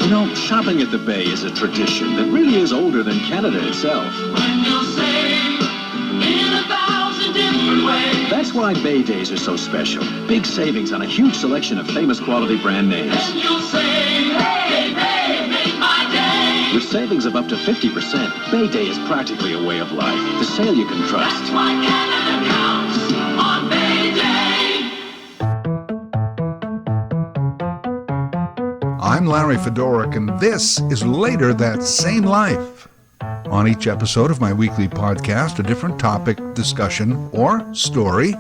You know, shopping at the Bay is a tradition that really is older than Canada itself. When you'll save in 1,000 different ways. That's why Bay Days are so special. Big savings on a huge selection of famous quality brand names. When you'll save, hey, Bay, make my day. With savings of up to 50%, Bay Day is practically a way of life. The sale you can trust. That's why Canada counts on Bay Day. I'm Larry Fedoruk, and this is Later That Same Life. On each episode of my weekly podcast, a different topic, discussion, or story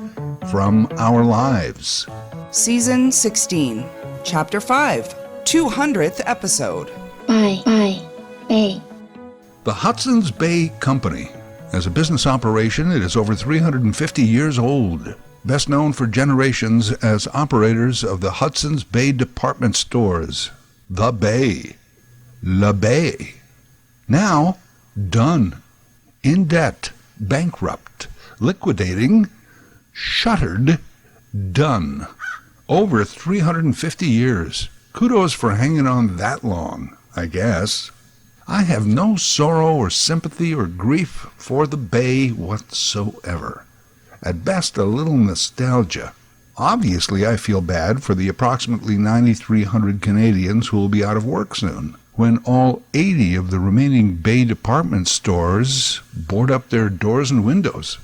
from our lives. Season 16, Chapter 5, 200th episode. Bay. The Hudson's Bay Company. As a business operation, it is over 350 years old. Best known for generations as operators of the Hudson's Bay department stores. The Bay. La Bay. Now, done. In debt. Bankrupt. Liquidating. Shuttered. Done. Over 350 years. Kudos for hanging on that long, I guess. I have no sorrow or sympathy or grief for the Bay whatsoever. At best, a little nostalgia. Obviously, I feel bad for the approximately 9,300 Canadians who will be out of work soon, when all 80 of the remaining Bay department stores board up their doors and windows.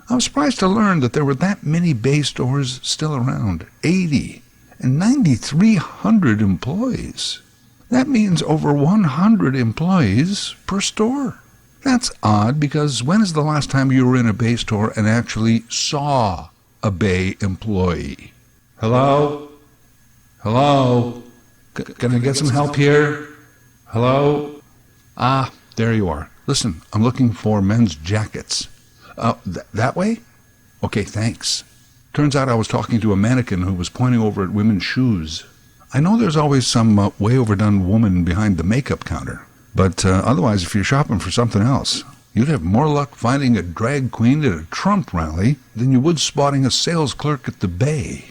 I was surprised to learn that there were that many Bay stores still around, 80, and 9,300 employees. That means over 100 employees per store. That's odd, because when is the last time you were in a Bay store and actually saw a Bay employee? Hello? Hello? Can I get some help here? Hello? Ah, there you are. Listen, I'm looking for men's jackets. That way? Okay, thanks. Turns out I was talking to a mannequin who was pointing over at women's shoes. I know there's always some way overdone woman behind the makeup counter, but otherwise, if you're shopping for something else, you'd have more luck finding a drag queen at a Trump rally than you would spotting a sales clerk at the Bay.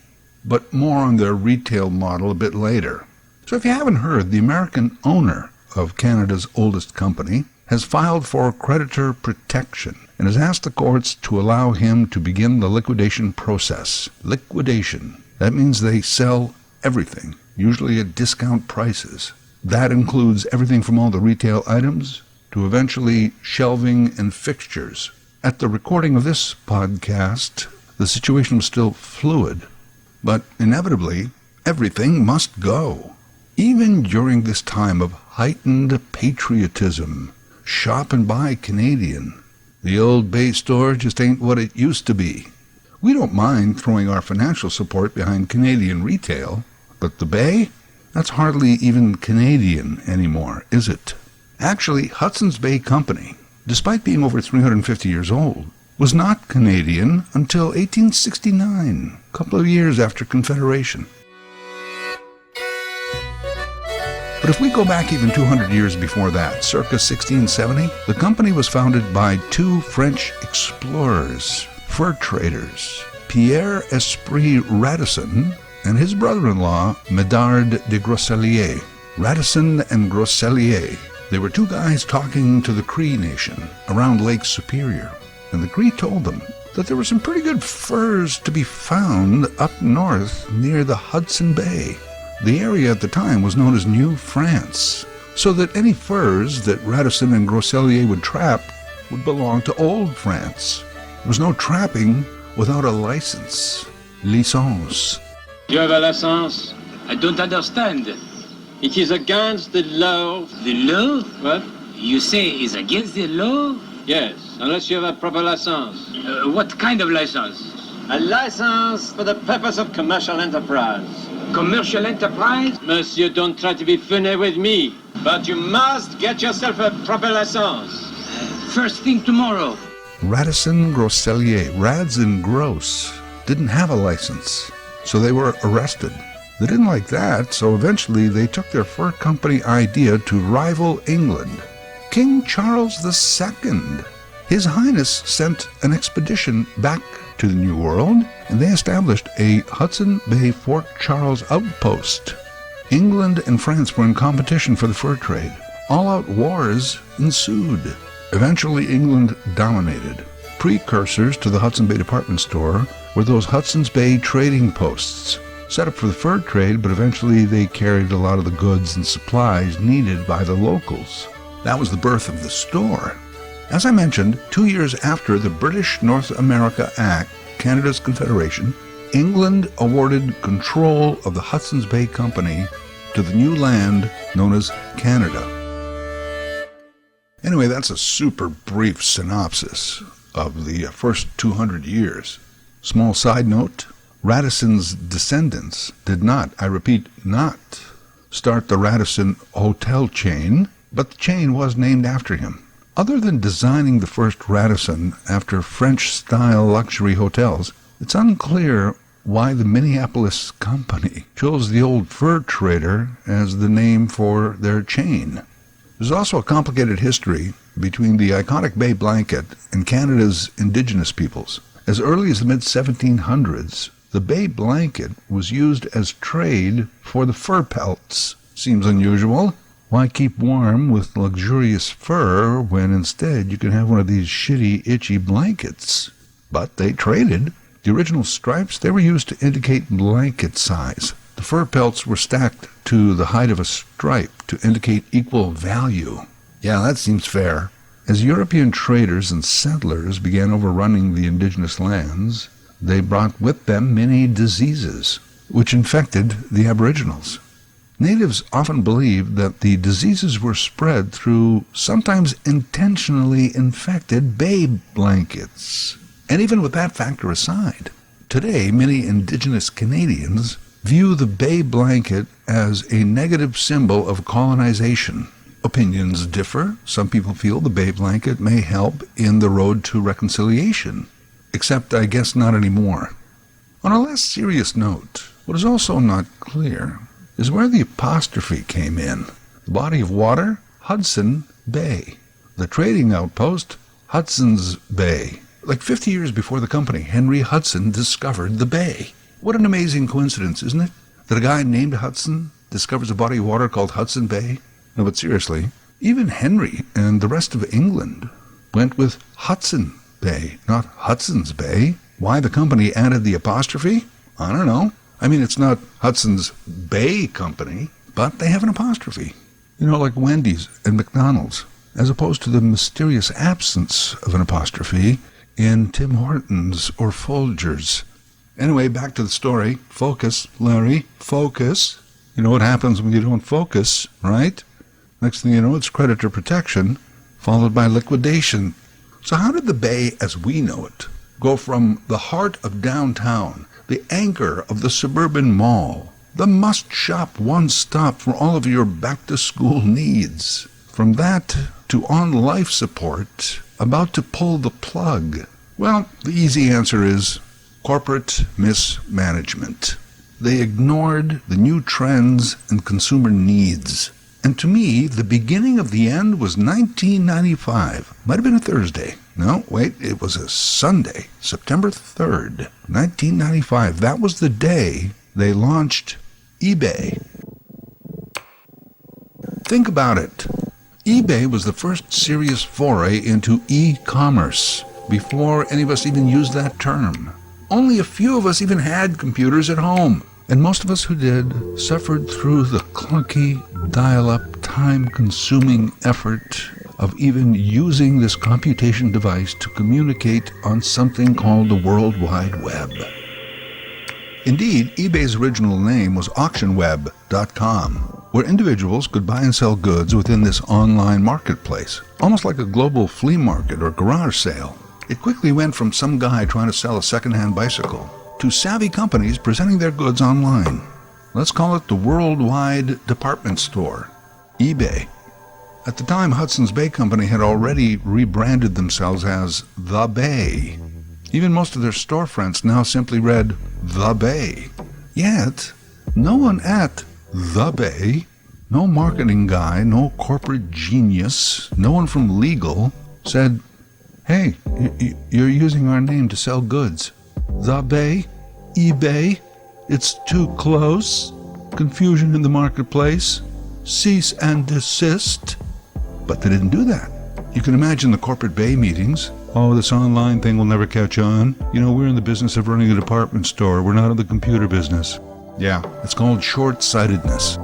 But more on their retail model a bit later. So if you haven't heard, the American owner of Canada's oldest company has filed for creditor protection and has asked the courts to allow him to begin the liquidation process. Liquidation. That means they sell everything, usually at discount prices. That includes everything from all the retail items to eventually shelving and fixtures. At the recording of this podcast, the situation was still fluid, but inevitably, everything must go. Even during this time of heightened patriotism, shop and buy Canadian, the old Bay store just ain't what it used to be. We don't mind throwing our financial support behind Canadian retail, but the Bay? That's hardly even Canadian anymore, is it? Actually, Hudson's Bay Company, despite being over 350 years old, was not Canadian until 1869, a couple of years after Confederation. But if we go back even 200 years before that, circa 1670, the company was founded by two French explorers, fur traders, Pierre Esprit Radisson and his brother-in-law, Medard de Groseilliers. Radisson and Groseilliers. They were two guys talking to the Cree Nation around Lake Superior, and the Cree told them that there were some pretty good furs to be found up north near the Hudson Bay. The area at the time was known as New France, so that any furs that Radisson and Groseilliers would trap would belong to Old France. There was no trapping without a license. Licence. You have a license? I don't understand. It is against the law. The law? What? You say it's against the law? Yes, unless you have a proper license. What kind of license? A license for the purpose of commercial enterprise. Commercial enterprise? Monsieur, don't try to be funny with me, but you must get yourself a proper license. First thing tomorrow. Radisson, Groseilliers, Rads and Gross, didn't have a license, so they were arrested. They didn't like that, so eventually they took their fur company idea to rival England. King Charles II. His Highness sent an expedition back to the New World, and they established a Hudson Bay Fort Charles outpost. England and France were in competition for the fur trade. All-out wars ensued. Eventually, England dominated. Precursors to the Hudson Bay Department Store were those Hudson's Bay trading posts, set up for the fur trade, but eventually they carried a lot of the goods and supplies needed by the locals. That was the birth of the store. As I mentioned, 2 years after the British North America Act, Canada's Confederation, England awarded control of the Hudson's Bay Company to the new land known as Canada. Anyway, that's a super brief synopsis of the first 200 years. Small side note, Radisson's descendants did not, I repeat, not start the Radisson hotel chain, but the chain was named after him. Other than designing the first Radisson after French-style luxury hotels, it's unclear why the Minneapolis company chose the old fur trader as the name for their chain. There's also a complicated history between the iconic Bay blanket and Canada's indigenous peoples. As early as the mid-1700s, the Bay blanket was used as trade for the fur pelts. Seems unusual. Why keep warm with luxurious fur when instead you can have one of these shitty, itchy blankets? But they traded. The original stripes, they were used to indicate blanket size. The fur pelts were stacked to the height of a stripe to indicate equal value. Yeah, that seems fair. As European traders and settlers began overrunning the indigenous lands, they brought with them many diseases, which infected the Aboriginals. Natives often believed that the diseases were spread through sometimes intentionally infected bay blankets. And even with that factor aside, today many Indigenous Canadians view the Bay blanket as a negative symbol of colonization. Opinions differ. Some people feel the Bay blanket may help in the road to reconciliation, except I guess not anymore. On a less serious note, what is also not clear is where the apostrophe came in. The body of water, Hudson Bay. The trading outpost, Hudson's Bay. Like 50 years before the company, Henry Hudson discovered the bay. What an amazing coincidence, isn't it? That a guy named Hudson discovers a body of water called Hudson Bay? No, but seriously, even Henry and the rest of England went with Hudson Bay, not Hudson's Bay. Why the company added the apostrophe? I don't know. I mean, it's not Hudson's Bay Company, but they have an apostrophe. You know, like Wendy's and McDonald's, as opposed to the mysterious absence of an apostrophe in Tim Hortons or Folgers. Anyway, back to the story. Focus, Larry, focus. You know what happens when you don't focus, right? Next thing you know, it's creditor protection, followed by liquidation. So how did the Bay, as we know it, go from the heart of downtown, the anchor of the suburban mall, the must-shop one-stop for all of your back-to-school needs, from that to on life support, about to pull the plug? Well, the easy answer is corporate mismanagement. They ignored the new trends and consumer needs. And to me, the beginning of the end was 1995. Might have been a Thursday. No, wait, it was a Sunday, September 3rd, 1995. That was the day they launched eBay. Think about it. eBay was the first serious foray into e-commerce before any of us even used that term. Only a few of us even had computers at home, and most of us who did suffered through the clunky, dial-up, time-consuming effort of even using this computation device to communicate on something called the World Wide Web. Indeed, eBay's original name was AuctionWeb.com, where individuals could buy and sell goods within this online marketplace, almost like a global flea market or garage sale. It quickly went from some guy trying to sell a second-hand bicycle to savvy companies presenting their goods online. Let's call it the worldwide department store, eBay. At the time, Hudson's Bay Company had already rebranded themselves as The Bay. Even most of their storefronts now simply read The Bay. Yet, no one at The Bay, no marketing guy, no corporate genius, no one from legal said, "Hey, you're using our name to sell goods. The Bay? eBay? It's too close." confusion in the marketplace, cease and desist. But they didn't do that. You can imagine the corporate bay meetings. Oh, this online thing will never catch on. You know, we're in the business of running a department store. We're not in the computer business. Yeah, it's called short-sightedness.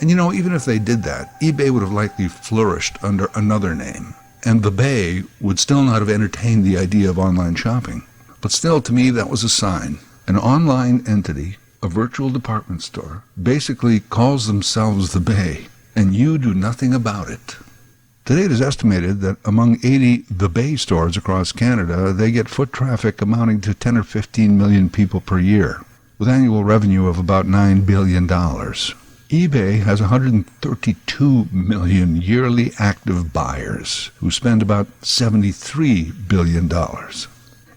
And you know, even if they did that, eBay would have likely flourished under another name. And the Bay would still not have entertained the idea of online shopping. But still, to me, that was a sign. An online entity, a virtual department store, basically calls themselves the Bay, and you do nothing about it. Today it is estimated that among 80 The Bay stores across Canada, they get foot traffic amounting to 10 or 15 million people per year, with annual revenue of about $9 billion. eBay has 132 million yearly active buyers who spend about $73 billion.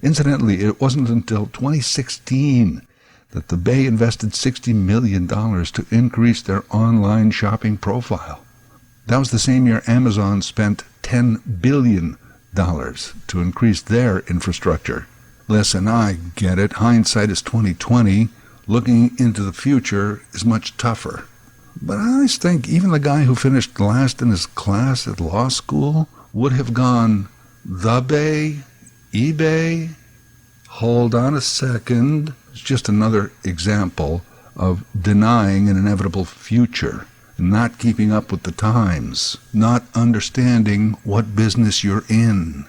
Incidentally, it wasn't until 2016 that the Bay invested $60 million to increase their online shopping profile. That was the same year Amazon spent $10 billion to increase their infrastructure. Les and I get it. Hindsight is 20/20. Looking into the future is much tougher. But I always think even the guy who finished last in his class at law school would have gone, the Bay, eBay, hold on a second. It's just another example of denying an inevitable future, not keeping up with the times, not understanding what business you're in.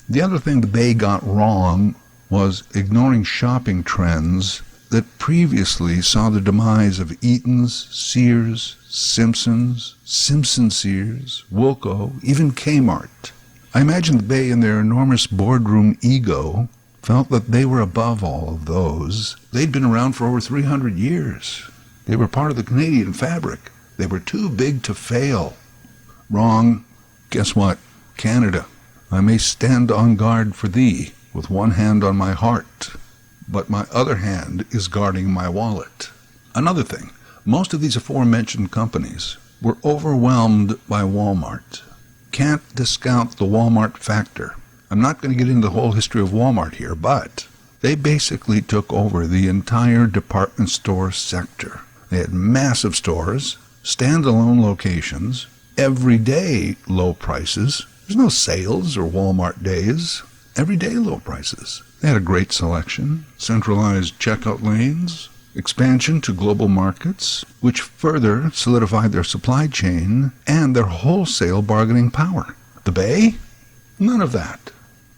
The other thing the Bay got wrong was ignoring shopping trends that previously saw the demise of Eaton's, Sears, Simpsons, Simpson-Sears, Woolco, even Kmart. I imagine the Bay in their enormous boardroom ego felt that they were above all of those. They'd been around for over 300 years. They were part of the Canadian fabric. They were too big to fail. Wrong. Guess what? Canada. I may stand on guard for thee with one hand on my heart, but my other hand is guarding my wallet. Another thing, most of these aforementioned companies were overwhelmed by Walmart. Can't discount the Walmart factor. I'm not going to get into the whole history of Walmart here, but they basically took over the entire department store sector. They had massive stores, standalone locations, everyday low prices. There's no sales or Walmart days. Everyday low prices. They had a great selection, centralized checkout lanes, expansion to global markets, which further solidified their supply chain and their wholesale bargaining power. The Bay? None of that.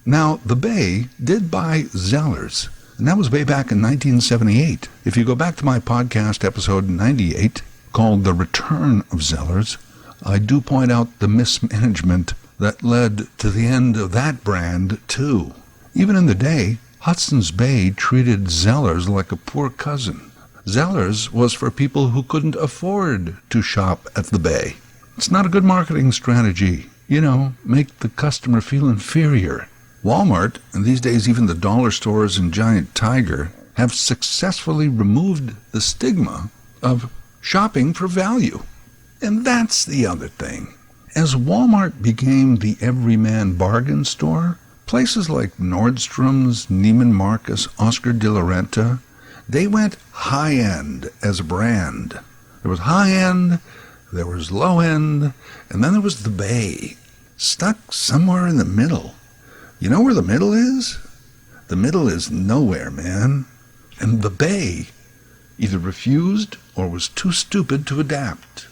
Now, the Bay did buy Zellers, and that was way back in 1978. If you go back to my podcast episode 98, called The Return of Zellers, I do point out the mismanagement that led to the end of that brand, too. Even in the day, Hudson's Bay treated Zellers like a poor cousin. Zellers was for people who couldn't afford to shop at the Bay. It's not a good marketing strategy. You know, make the customer feel inferior. Walmart, and these days even the dollar stores and Giant Tiger, have successfully removed the stigma of shopping for value. And that's the other thing. As Walmart became the everyman bargain store, places like Nordstrom's, Neiman Marcus, Oscar de la Renta, they went high-end as a brand. There was high-end, there was low-end, and then there was the Bay, stuck somewhere in the middle. You know where the middle is? The middle is nowhere, man. And the Bay either refused or was too stupid to adapt.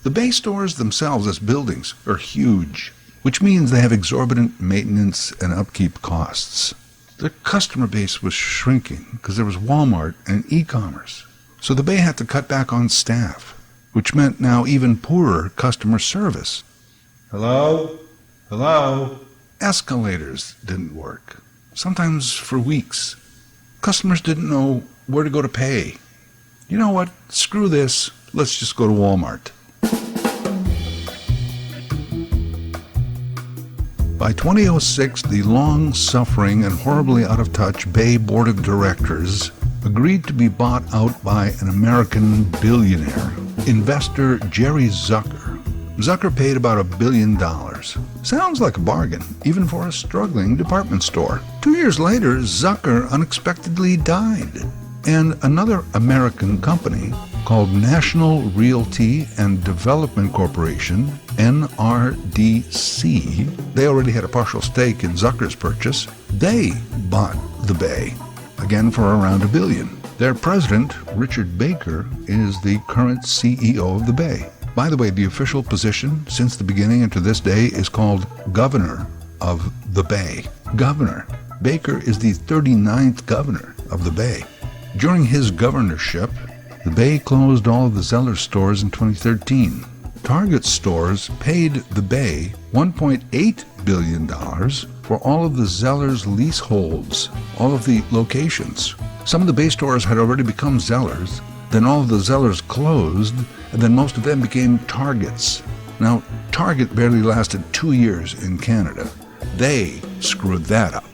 The Bay stores themselves as buildings are huge, which means they have exorbitant maintenance and upkeep costs. Their customer base was shrinking because there was Walmart and e-commerce. So the Bay had to cut back on staff, which meant now even poorer customer service. Hello? Hello? Escalators didn't work, sometimes for weeks. Customers didn't know where to go to pay. You know what? Screw this. Let's just go to Walmart. By 2006, the long-suffering and horribly out-of-touch Bay Board of Directors agreed to be bought out by an American billionaire, investor Jerry Zucker. Zucker paid about $1 billion. Sounds like a bargain, even for a struggling department store. 2 years later, Zucker unexpectedly died. And another American company called National Realty and Development Corporation, NRDC, they already had a partial stake in Zucker's purchase. They bought the Bay, again for around $1 billion. Their president, Richard Baker, is the current CEO of the Bay. By the way, the official position since the beginning and to this day is called Governor of the Bay. Governor. Baker is the 39th governor of the Bay. During his governorship, the Bay closed all of the Zellers stores in 2013. Target stores paid the Bay $1.8 billion for all of the Zellers leaseholds, all of the locations. Some of the Bay stores had already become Zellers, then all of the Zellers closed, and then most of them became Targets. Now, Target barely lasted 2 years in Canada. They screwed that up.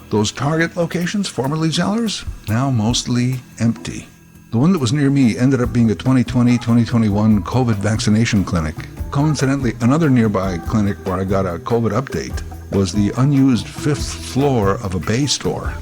Those Target locations, formerly Zellers, now mostly empty. The one that was near me ended up being a 2020-2021 COVID vaccination clinic. Coincidentally, another nearby clinic where I got a COVID update was the unused 5th floor of a Bay store.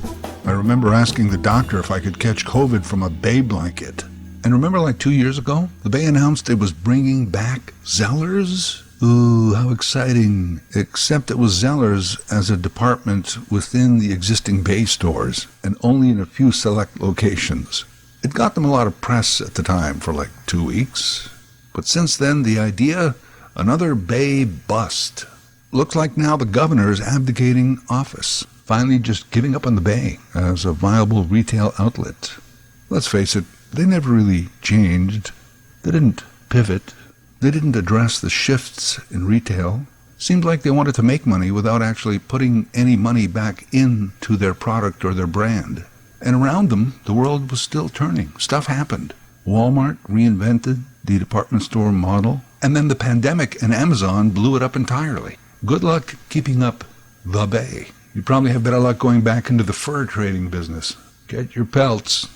I remember asking the doctor if I could catch COVID from a Bay blanket. And remember, like 2 years ago, the Bay announced it was bringing back Zellers? Ooh, how exciting. Except it was Zellers as a department within the existing Bay stores and only in a few select locations. It got them a lot of press at the time for like 2 weeks. But since then, the idea, another Bay bust. Looks like now the governor is abdicating office, finally just giving up on the Bay as a viable retail outlet. Let's face it, they never really changed. They didn't pivot. They didn't address the shifts in retail. Seemed like they wanted to make money without actually putting any money back into their product or their brand. And around them, the world was still turning. Stuff happened. Walmart reinvented the department store model, and then the pandemic and Amazon blew it up entirely. Good luck keeping up the Bay. You probably have better luck going back into the fur trading business. Get your pelts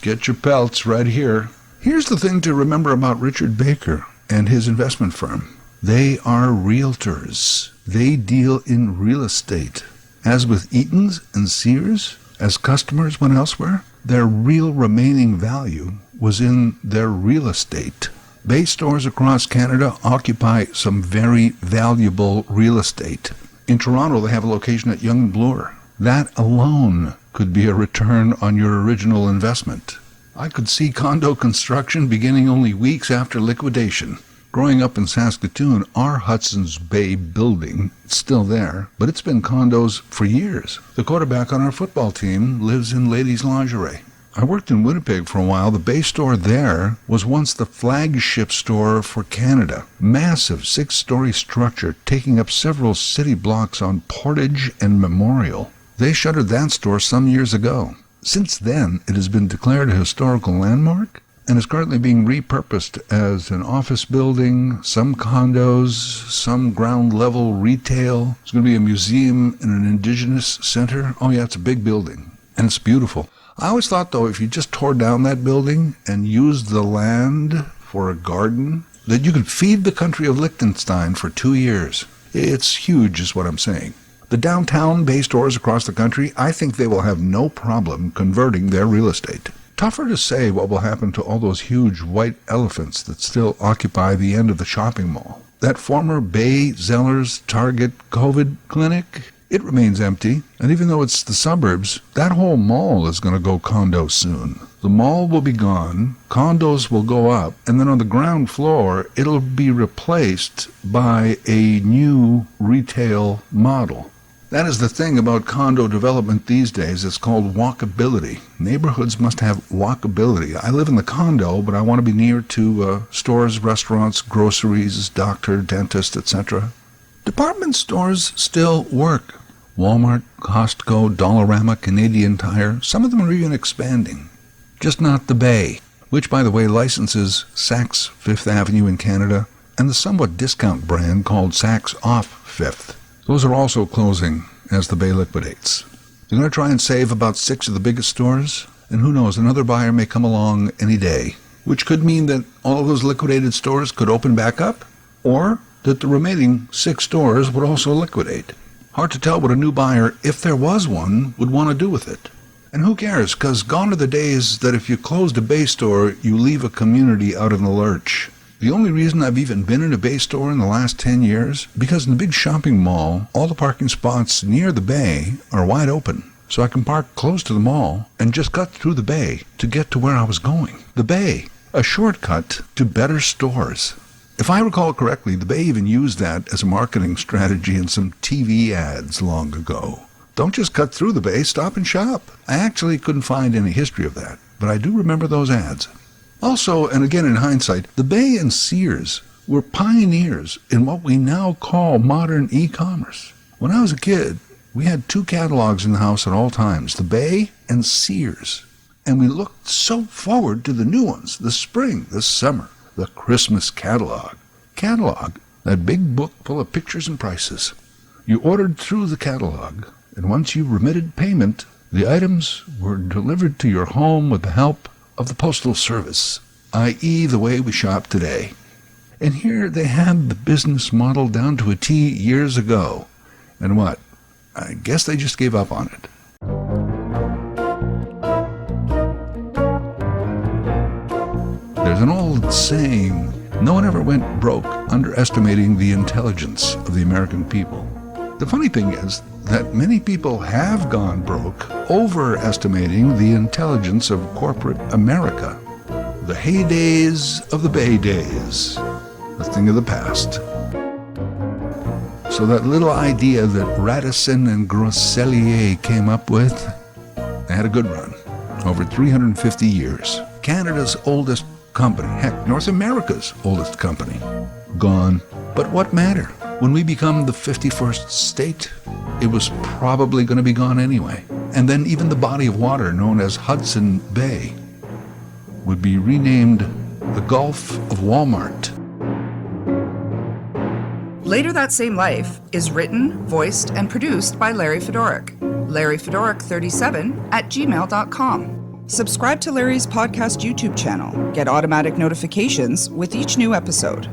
right here. Here's the thing to remember about Richard Baker and his investment firm. They are realtors. They deal in real estate. As with Eaton's and Sears, as customers went elsewhere, their real remaining value was in their real estate. Bay stores across Canada occupy some very valuable real estate. In Toronto, they have a location at Yonge and Bloor. That alone could be a return on your original investment. I could see condo construction beginning only weeks after liquidation. Growing up in Saskatoon, our Hudson's Bay building, it's still there, but it's been condos for years. The quarterback on our football team lives in ladies' lingerie. I worked in Winnipeg for a while. The Bay store there was once the flagship store for Canada. Massive 6-story structure taking up several city blocks on Portage and Memorial. They shuttered that store some years ago. Since then, it has been declared a historical landmark and is currently being repurposed as an office building, some condos, some ground-level retail. It's going to be a museum and an indigenous center. Oh yeah, it's a big building, and it's beautiful. I always thought, though, if you just tore down that building and used the land for a garden, that you could feed the country of Liechtenstein for 2 years. It's huge, is what I'm saying. The downtown Bay stores across the country, I think they will have no problem converting their real estate. Tougher to say what will happen to all those huge white elephants that still occupy the end of the shopping mall. That former Bay Zellers Target COVID clinic, it remains empty, and even though it's the suburbs, that whole mall is going to go condo soon. The mall will be gone, condos will go up, and then on the ground floor, it'll be replaced by a new retail model. That is the thing about condo development these days. It's called walkability. Neighborhoods must have walkability. I live in the condo, but I want to be near to stores, restaurants, groceries, doctor, dentist, etc. Department stores still work. Walmart, Costco, Dollarama, Canadian Tire, some of them are even expanding. Just not the Bay, which, by the way, licenses Saks Fifth Avenue in Canada and the somewhat discount brand called Saks Off Fifth. Those are also closing as the Bay liquidates. They're going to try and save about 6 of the biggest stores, and who knows, another buyer may come along any day, which could mean that all of those liquidated stores could open back up, or that the remaining 6 stores would also liquidate. Hard to tell what a new buyer, if there was one, would want to do with it. And who cares, because gone are the days that if you closed a Bay store, you leave a community out in the lurch. The only reason I've even been in a Bay store in the last 10 years, because in the big shopping mall, all the parking spots near the Bay are wide open. So I can park close to the mall and just cut through the Bay to get to where I was going. The Bay, a shortcut to better stores. If I recall correctly, the Bay even used that as a marketing strategy in some TV ads long ago. Don't just cut through the Bay, stop and shop. I actually couldn't find any history of that, but I do remember those ads. Also, and again in hindsight, the Bay and Sears were pioneers in what we now call modern e-commerce. When I was a kid, we had 2 catalogs in the house at all times, the Bay and Sears. And we looked so forward to the new ones, the spring, the summer, the Christmas catalog. Catalog, that big book full of pictures and prices. You ordered through the catalog, and once you remitted payment, the items were delivered to your home with the help of the Postal Service, i.e. the way we shop today. And here they had the business model down to a T years ago. And what? I guess they just gave up on it. There's an old saying, no one ever went broke underestimating the intelligence of the American people. The funny thing is that many people have gone broke overestimating the intelligence of corporate America. The heydays of the Bay days, a thing of the past. So that little idea that Radisson and Groseilliers came up with, they had a good run, over 350 years. Canada's oldest company, heck, North America's oldest company, gone. But what matter? When we become the 51st state, it was probably going to be gone anyway. And then even the body of water known as Hudson Bay would be renamed the Gulf of Walmart. Later That Same Life is written, voiced, and produced by Larry Fedoruk. LarryFedoruk37@gmail.com. Subscribe to Larry's podcast YouTube channel. Get automatic notifications with each new episode.